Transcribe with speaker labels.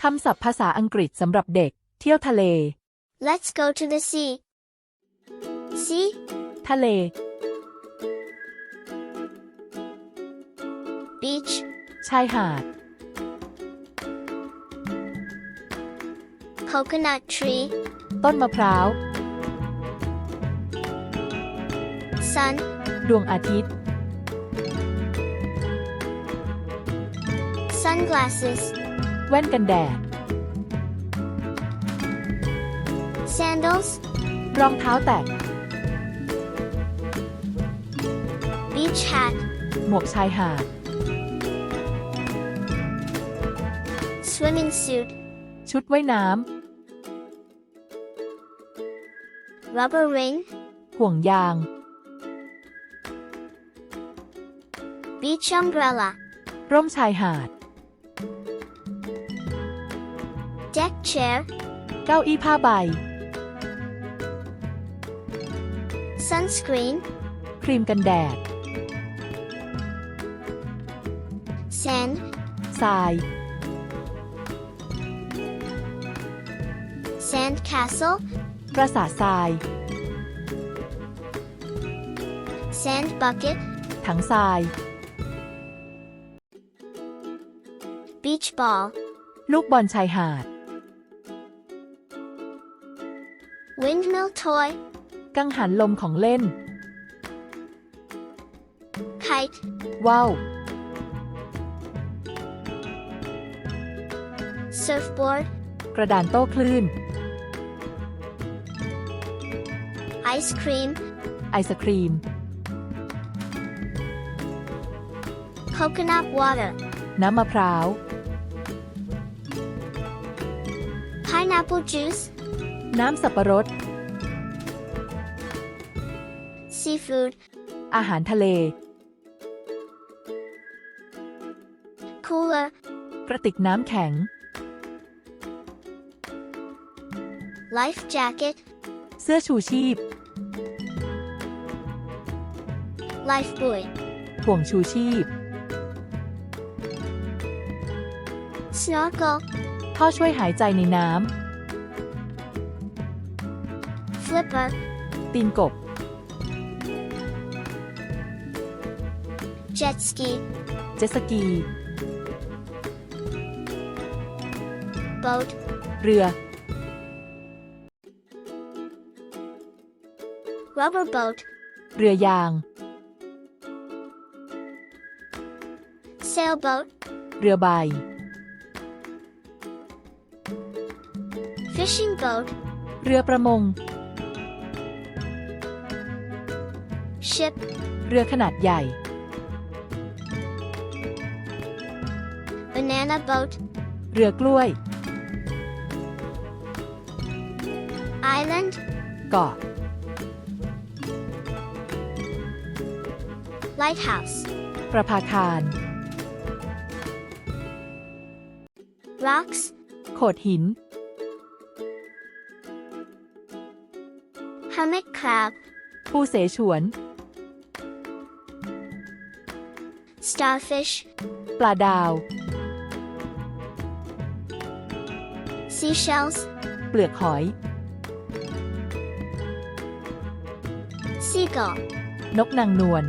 Speaker 1: คำศัพท์ภาษาอังกฤษสำหรับเด็กเที่ยวทะเล
Speaker 2: Let's go to the sea. Sea,
Speaker 1: ทะเล
Speaker 2: beach,
Speaker 1: ชายหาด
Speaker 2: coconut tree,
Speaker 1: ต้นมะพร้าว
Speaker 2: sun,
Speaker 1: ดวงอาทิตย์
Speaker 2: sunglasses,
Speaker 1: แว่นกันแดด
Speaker 2: sandals,
Speaker 1: รองเท้าแตะ
Speaker 2: beach hat,
Speaker 1: หมวกชายหาด
Speaker 2: swimming suit,
Speaker 1: ชุดว่ายน้
Speaker 2: rubber ring,
Speaker 1: ำห่วงยาง
Speaker 2: beach umbrella,
Speaker 1: ร่มชายหาด
Speaker 2: deck chair,
Speaker 1: เก้าอี้ผ้าใบ
Speaker 2: sunscreen,
Speaker 1: ครีมกันแดด
Speaker 2: sand,
Speaker 1: ทราย
Speaker 2: sand castle,
Speaker 1: ปราสาททราย
Speaker 2: sand bucket,
Speaker 1: ถังทราย
Speaker 2: beach ball,
Speaker 1: ลูกบอลชายหาด
Speaker 2: windmill toy,
Speaker 1: กังหันลมของเล่น
Speaker 2: kite,
Speaker 1: ว่าว
Speaker 2: surfboard,
Speaker 1: กระดานโต้คลื่น
Speaker 2: ice cream,
Speaker 1: ไอศครีม
Speaker 2: coconut water,
Speaker 1: น้ำมะพร้าว
Speaker 2: pineapple juice,
Speaker 1: น้ำสับปะรด
Speaker 2: seafood,
Speaker 1: อาหารทะเล
Speaker 2: cooler,
Speaker 1: กระติกน้ำแข็ง
Speaker 2: life jacket,
Speaker 1: เสื้อชูชีพ
Speaker 2: life buoy,
Speaker 1: ห่วงชูชีพ
Speaker 2: snorkel,
Speaker 1: ท่อช่วยหายใจในน้
Speaker 2: flipper,
Speaker 1: ำ ตีนกบ
Speaker 2: jet ski,
Speaker 1: เจ็ตสกี
Speaker 2: boat,
Speaker 1: เรือ
Speaker 2: rubber boat,
Speaker 1: เรือยาง
Speaker 2: sailboat,
Speaker 1: เรือใบ
Speaker 2: fishing boat,
Speaker 1: เรือประมง
Speaker 2: ship,
Speaker 1: เรือขนาดใหญ่
Speaker 2: banana boat,
Speaker 1: เรือกล้วย
Speaker 2: island,
Speaker 1: เกาะ
Speaker 2: lighthouse,
Speaker 1: ประภาคาร
Speaker 2: rocks,
Speaker 1: โขดหิน
Speaker 2: hermit crab,
Speaker 1: ปูเสฉวน
Speaker 2: starfish,
Speaker 1: ปลาดาว
Speaker 2: seashells,
Speaker 1: เปลือกหอย
Speaker 2: seagull,
Speaker 1: นกนางนวล